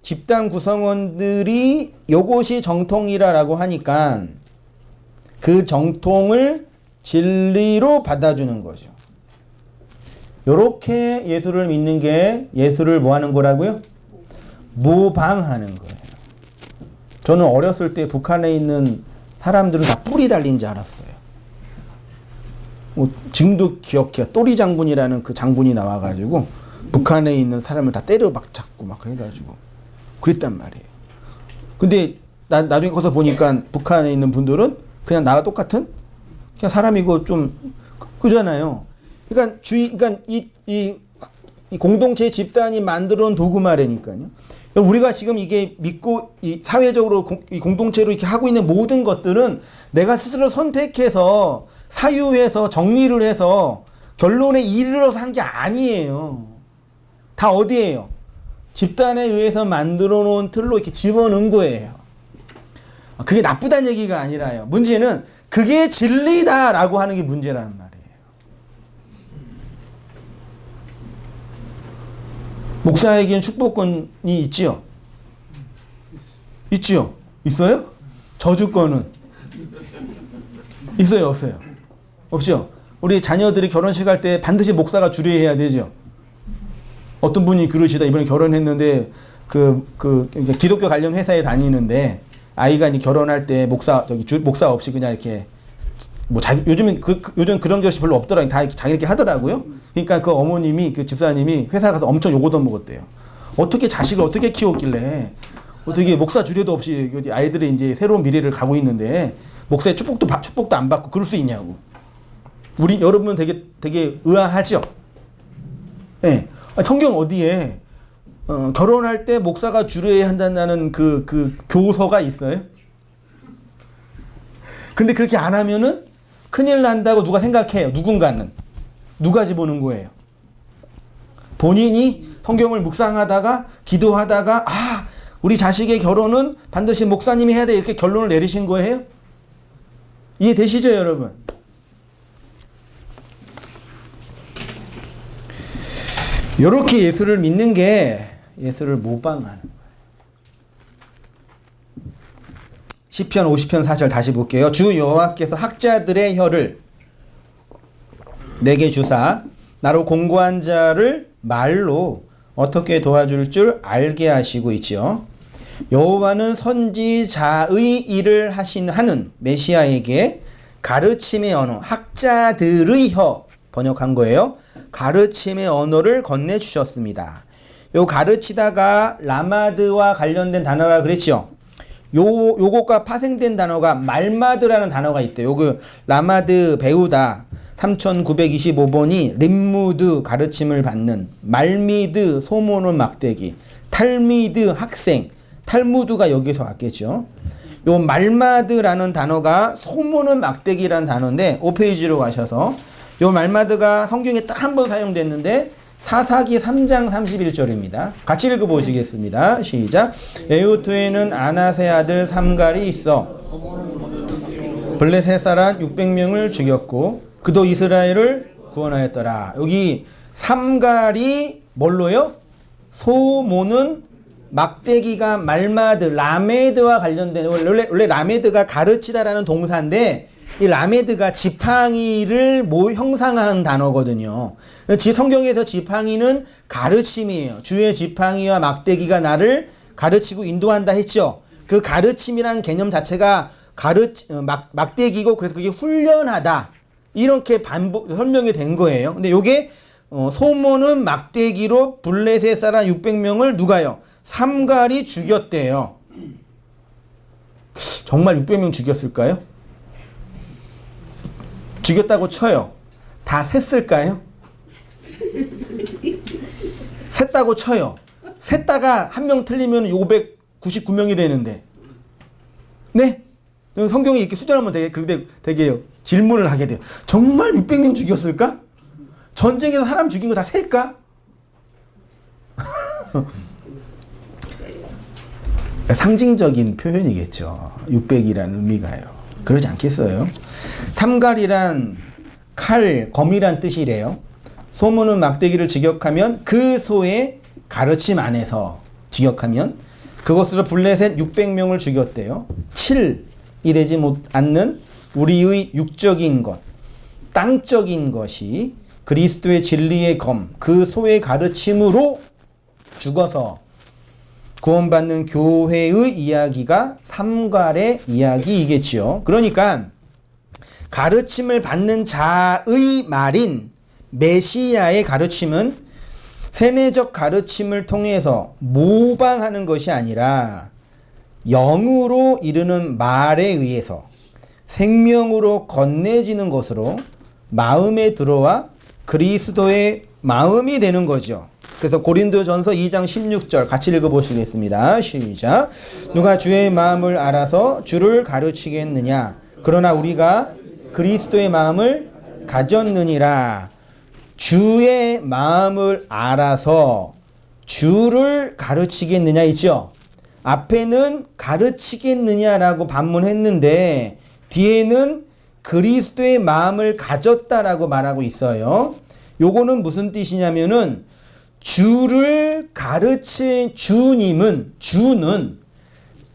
집단 구성원들이 이것이 정통이라고 하니까 그 정통을 진리로 받아주는 거죠. 요렇게 예수를 믿는 게 예수를 뭐 하는 거라고요? 모방하는 거예요. 저는 어렸을 때 북한에 있는 사람들은 다 뿔이 달린 줄 알았어요. 지금도 기억해요. 또리 장군이라는 그 장군이 나와가지고 북한에 있는 사람을 다 때려 막 잡고 막 그래가지고 그랬단 말이에요. 근데 나중에 가서 보니까 북한에 있는 분들은 그냥 나와 똑같은 그냥 사람이고 좀 그잖아요. 그러니까 그러니까 이 공동체 집단이 만들어 놓은 도구마라니까요. 우리가 지금 이게 믿고 이 사회적으로 이 공동체로 이렇게 하고 있는 모든 것들은 내가 스스로 선택해서 사유해서 정리를 해서 결론에 이르러서 한 게 아니에요. 다 어디예요? 집단에 의해서 만들어 놓은 틀로 이렇게 집어넣은 거예요. 그게 나쁘다는 얘기가 아니라요. 문제는 그게 진리다라고 하는 게 문제라는 말이에요. 목사에게는 축복권이 있지요? 있지요? 있어요? 저주권은? 있어요? 없어요? 없죠? 우리 자녀들이 결혼식 할 때 반드시 목사가 주례해야 되죠? 어떤 분이 그러시다. 이번에 결혼했는데 이제 기독교 관련 회사에 다니는데 아이가 이제 결혼할 때 목사 없이 그냥 이렇게 요즘 그런 것이 별로 없더라고요. 다 자기렇게 하더라고요. 그러니까 그 어머님이 그 집사님이 회사 가서 엄청 욕 얻어먹었대요. 어떻게 자식을 어떻게 키웠길래 어떻게 목사 주례도 없이 아이들의 이제 새로운 미래를 가고 있는데 목사의 축복도 안 받고 그럴 수 있냐고. 여러분 되게 의아하죠. 예. 네. 성경 어디에 결혼할 때 목사가 주례해야 한다는 그 교서가 있어요? 근데 그렇게 안 하면은 큰일 난다고 누가 생각해요. 누군가는. 누가 집어넣은 거예요? 본인이 성경을 묵상하다가 기도하다가 우리 자식의 결혼은 반드시 목사님이 해야 돼 이렇게 결론을 내리신 거예요? 이해되시죠, 여러분? 이렇게 예수를 믿는 게 예수를 모방하는 거예요. 시편 50편 4절 다시 볼게요. 주 여호와께서 학자들의 혀를 내게 주사 나로 공고한 자를 말로 어떻게 도와줄 줄 알게 하시고 있지요. 여호와는 선지자의 일을 하는 메시아에게 가르침의 언어, 학자들의 혀 번역한 거예요. 가르침의 언어를 건네주셨습니다. 요 가르치다가 라마드와 관련된 단어라 그랬죠. 요것과 파생된 단어가 말마드라는 단어가 있대요. 라마드 배우다 3925번이 림무드 가르침을 받는, 말미드 소모는 막대기, 탈미드 학생, 탈무드가 여기서 왔겠죠. 요 말마드라는 단어가 소모는 막대기라는 단어인데 5페이지로 가셔서 요 말마드가 성경에 딱 한 번 사용됐는데 사사기 3장 31절입니다. 같이 읽어보시겠습니다. 시작. 에우토에는 아나세 아들 삼갈이 있어 블레셋 사람 600명을 죽였고 그도 이스라엘을 구원하였더라. 여기 삼갈이 뭘로요? 소모는 막대기가 말마드, 라메드와 관련된 원래 라메드가 가르치다라는 동사인데 이 라메드가 지팡이를 형상화한 단어거든요. 성경에서 지팡이는 가르침이에요. 주의 지팡이와 막대기가 나를 가르치고 인도한다 했죠. 그 가르침이라는 개념 자체가 막대기고 그래서 그게 훈련하다. 이렇게 설명이 된 거예요. 근데 요게 소모는 막대기로 블레셋 사람 600명을 누가요? 삼갈이 죽였대요. 정말 600명 죽였을까요? 죽였다고 쳐요. 다 셌을까요? 셌다고 쳐요. 셌다가 한 명 틀리면 599명이 되는데. 네? 성경이 이렇게 수절하면 되게 질문을 하게 돼요. 정말 600명 죽였을까? 전쟁에서 사람 죽인 거 다 셀까? 상징적인 표현이겠죠. 600이라는 의미가요. 그러지 않겠어요? 삼갈이란 칼, 검이란 뜻이래요. 소모는 막대기를 직역하면 그 소의 가르침 안에서 직역하면 그것으로 블레셋 600명을 죽였대요. 7이 되지 않는 우리의 육적인 것, 땅적인 것이 그리스도의 진리의 검, 그 소의 가르침으로 죽어서 구원받는 교회의 이야기가 삼갈의 이야기이겠지요. 그러니까 가르침을 받는 자의 말인 메시아의 가르침은 세뇌적 가르침을 통해서 모방하는 것이 아니라 영으로 이르는 말에 의해서 생명으로 건네지는 것으로 마음에 들어와 그리스도의 마음이 되는 거죠. 그래서 고린도전서 2장 16절 같이 읽어보시겠습니다. 시작. 누가 주의 마음을 알아서 주를 가르치겠느냐. 그러나 우리가 그리스도의 마음을 가졌느니라. 주의 마음을 알아서 주를 가르치겠느냐 있죠. 앞에는 가르치겠느냐라고 반문했는데 뒤에는 그리스도의 마음을 가졌다라고 말하고 있어요. 요거는 무슨 뜻이냐면은 주를 가르친 주는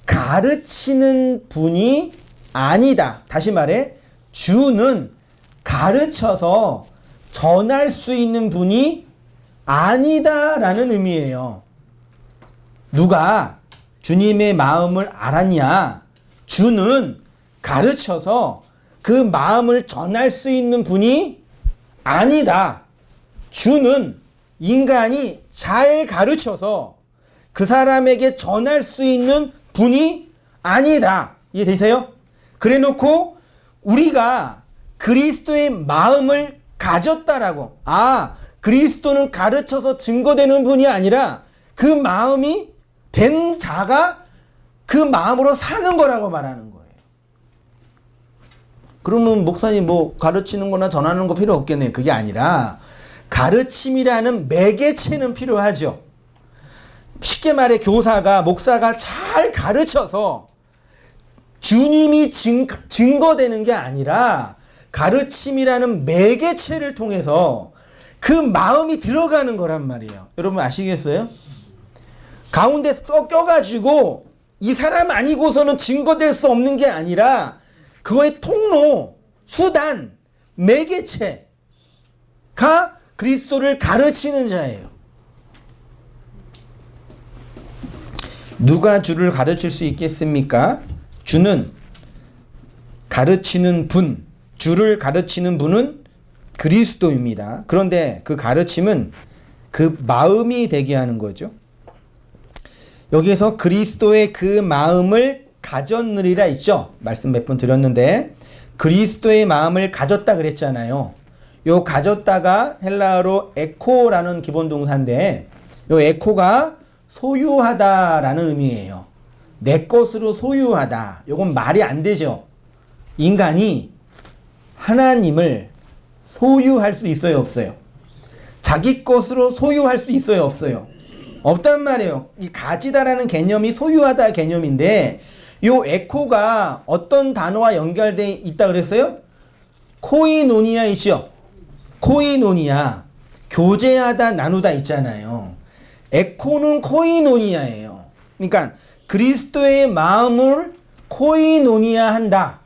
가르치는 분이 아니다. 다시 말해 주는 가르쳐서 전할 수 있는 분이 아니다라는 의미예요. 누가 주님의 마음을 알았냐? 주는 가르쳐서 그 마음을 전할 수 있는 분이 아니다. 주는 인간이 잘 가르쳐서 그 사람에게 전할 수 있는 분이 아니다. 이해되세요? 그래 놓고 우리가 그리스도의 마음을 가졌다라고. 그리스도는 가르쳐서 증거되는 분이 아니라 그 마음이 된 자가 그 마음으로 사는 거라고 말하는 거예요. 그러면 목사님 뭐 가르치는 거나 전하는 거 필요 없겠네요. 그게 아니라 가르침이라는 매개체는 필요하죠. 쉽게 말해 교사가 목사가 잘 가르쳐서 주님이 증거되는 게 아니라 가르침이라는 매개체를 통해서 그 마음이 들어가는 거란 말이에요. 여러분 아시겠어요? 가운데 섞여가지고 이 사람 아니고서는 증거될 수 없는 게 아니라 그거의 통로, 수단, 매개체가 그리스도를 가르치는 자예요. 누가 주를 가르칠 수 있겠습니까? 주는 가르치는 분, 주를 가르치는 분은 그리스도입니다. 그런데 그 가르침은 그 마음이 되게 하는 거죠. 여기에서 그리스도의 그 마음을 가졌느리라 있죠. 말씀 몇 번 드렸는데 그리스도의 마음을 가졌다 그랬잖아요. 요 가졌다가 헬라어로 에코라는 기본 동사인데 요 에코가 소유하다라는 의미예요. 내 것으로 소유하다. 요건 말이 안 되죠. 인간이 하나님을 소유할 수 있어요, 없어요? 자기 것으로 소유할 수 있어요, 없어요? 없단 말이에요. 이 가지다라는 개념이 소유하다 개념인데 요 에코가 어떤 단어와 연결되어 있다 그랬어요? 코이노니아 있죠? 코이노니아. 교제하다, 나누다 있잖아요. 에코는 코이노니아예요. 그러니까 그리스도의 마음을 코이노니아 한다.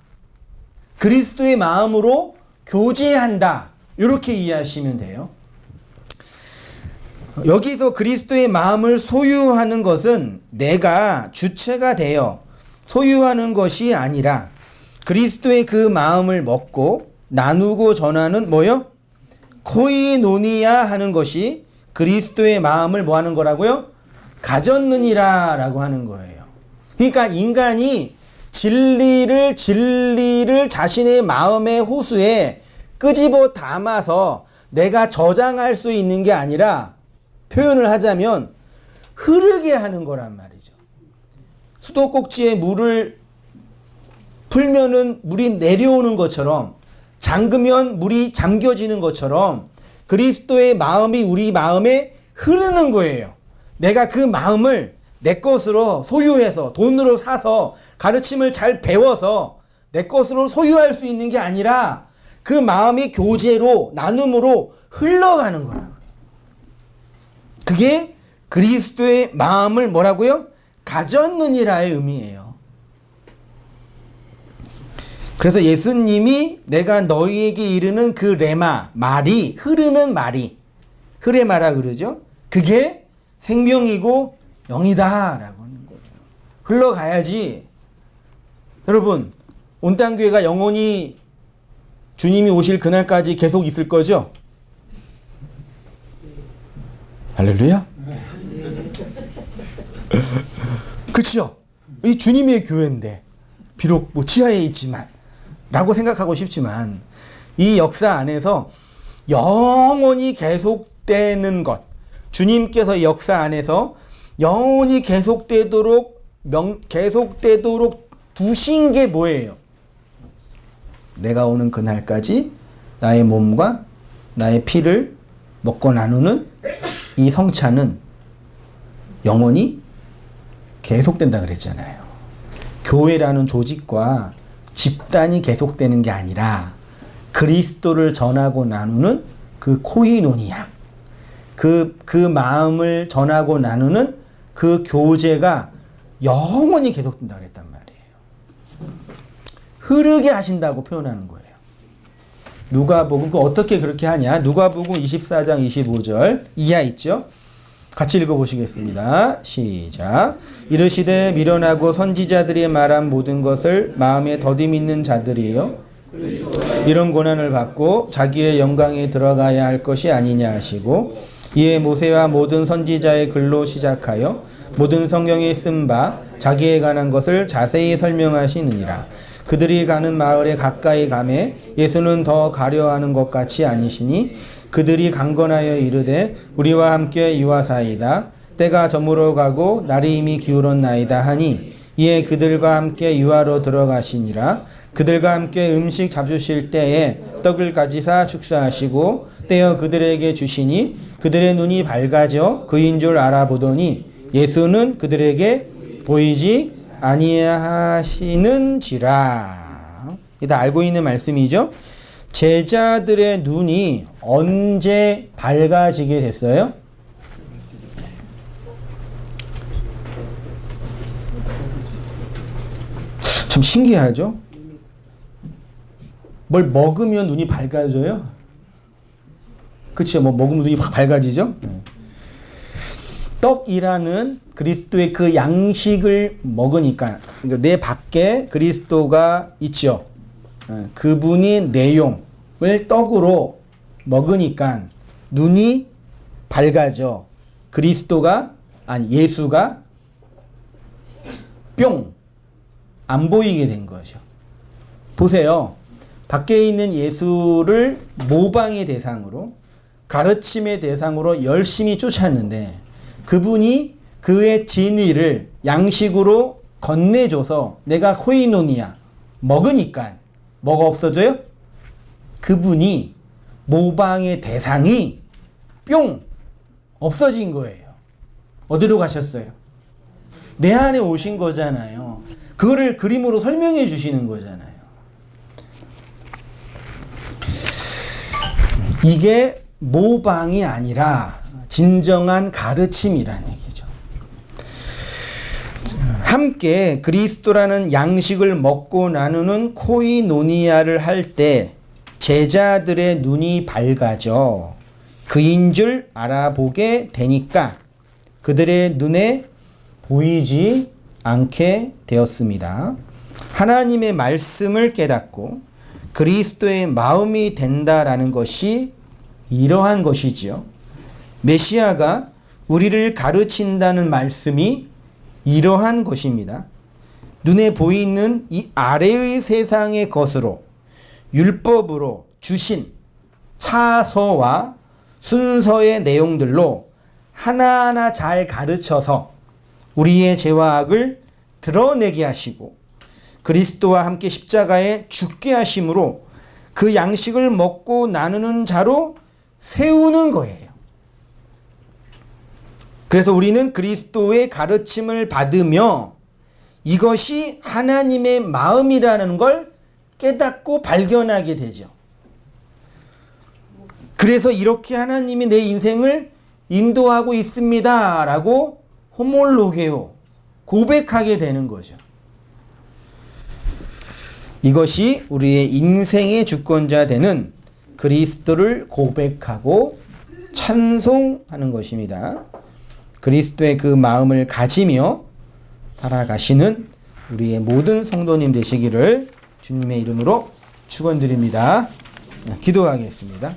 그리스도의 마음으로 교제한다. 이렇게 이해하시면 돼요. 여기서 그리스도의 마음을 소유하는 것은 내가 주체가 되어 소유하는 것이 아니라 그리스도의 그 마음을 먹고 나누고 전하는 뭐요? 코이노니아 하는 것이 그리스도의 마음을 뭐 하는 거라고요? 가졌느니라 라고 하는 거예요. 그러니까 인간이 진리를 자신의 마음의 호수에 끄집어 담아서 내가 저장할 수 있는 게 아니라 표현을 하자면 흐르게 하는 거란 말이죠. 수도꼭지에 물을 풀면은 물이 내려오는 것처럼 잠그면 물이 잠겨지는 것처럼 그리스도의 마음이 우리 마음에 흐르는 거예요. 내가 그 마음을 내 것으로 소유해서 돈으로 사서 가르침을 잘 배워서 내 것으로 소유할 수 있는 게 아니라 그 마음이 교제로 나눔으로 흘러가는 거라고요. 그게 그리스도의 마음을 뭐라고요? 가졌느니라의 의미예요. 그래서 예수님이 내가 너희에게 이르는 그 레마, 말이, 흐르는 말이, 흐레마라 그러죠. 그게 생명이고 영이다 라고 하는 거예요. 흘러가야지. 여러분, 온땅교회가 영원히 주님이 오실 그날까지 계속 있을 거죠? 할렐루야? 그치요? 이 주님의 교회인데 비록 뭐 지하에 있지만 라고 생각하고 싶지만 이 역사 안에서 영원히 계속되는 것, 주님께서 이 역사 안에서 영원히 계속되도록 두신 게 뭐예요? 내가 오는 그날까지 나의 몸과 나의 피를 먹고 나누는 이 성찬은 영원히 계속된다 그랬잖아요. 교회라는 조직과 집단이 계속되는 게 아니라 그리스도를 전하고 나누는 그 코이노니아, 그 마음을 전하고 나누는 그 교제가 영원히 계속된다 그랬단 말이에요. 흐르게 하신다고 표현하는 거예요. 누가복음 어떻게 그렇게 하냐? 누가복음 24장 25절 이하 있죠? 같이 읽어보시겠습니다. 시작. 이르시되 미련하고 선지자들이 말한 모든 것을 마음에 더디 믿는 자들이에요. 이런 고난을 받고 자기의 영광에 들어가야 할 것이 아니냐 하시고 이에 모세와 모든 선지자의 글로 시작하여 모든 성경에 쓴 바 자기에 관한 것을 자세히 설명하시느니라. 그들이 가는 마을에 가까이 가매 예수는 더 가려하는 것 같이 아니시니 그들이 강건하여 이르되 우리와 함께 유하사이다. 때가 저물어 가고 날이 이미 기울었나이다 하니 이에 그들과 함께 유하로 들어가시니라. 그들과 함께 음식 잡수실 때에 떡을 가지사 축사하시고 떼어 그들에게 주시니 그들의 눈이 밝아져 그인 줄 알아보더니 예수는 그들에게 보이지 아니하시는지라. 이거 다 알고 있는 말씀이죠. 제자들의 눈이 언제 밝아지게 됐어요? 참 신기하죠? 뭘 먹으면 눈이 밝아져요? 그치요? 뭐 먹으면 눈이 확 밝아지죠? 떡이라는 그리스도의 그 양식을 먹으니까 그러니까 내 밖에 그리스도가 있죠. 그분이 내용을 떡으로 먹으니까 눈이 밝아져. 그리스도가 아니 예수가 뿅 안 보이게 된 거죠. 보세요. 밖에 있는 예수를 모방의 대상으로 가르침의 대상으로 열심히 쫓았는데 그분이 그의 진리를 양식으로 건네줘서 내가 코이노니아 먹으니까 뭐가 없어져요? 그분이 모방의 대상이 뿅 없어진 거예요. 어디로 가셨어요? 내 안에 오신 거잖아요. 그거를 그림으로 설명해 주시는 거잖아요. 이게 모방이 아니라 진정한 가르침이라는 얘기죠. 함께 그리스도라는 양식을 먹고 나누는 코이노니아를 할 때 제자들의 눈이 밝아져 그인 줄 알아보게 되니까 그들의 눈에 보이지 않게 되었습니다. 하나님의 말씀을 깨닫고 그리스도의 마음이 된다라는 것이 이러한 것이지요. 메시아가 우리를 가르친다는 말씀이 이러한 것입니다. 눈에 보이는 이 아래의 세상의 것으로 율법으로 주신 차서와 순서의 내용들로 하나하나 잘 가르쳐서 우리의 죄와 악을 드러내게 하시고 그리스도와 함께 십자가에 죽게 하심으로 그 양식을 먹고 나누는 자로 세우는 거예요. 그래서 우리는 그리스도의 가르침을 받으며 이것이 하나님의 마음이라는 걸 깨닫고 발견하게 되죠. 그래서 이렇게 하나님이 내 인생을 인도하고 있습니다 라고 호몰로게오 고백하게 되는 거죠. 이것이 우리의 인생의 주권자 되는 그리스도를 고백하고 찬송하는 것입니다. 그리스도의 그 마음을 가지며 살아가시는 우리의 모든 성도님 되시기를 주님의 이름으로 축원드립니다. 기도하겠습니다.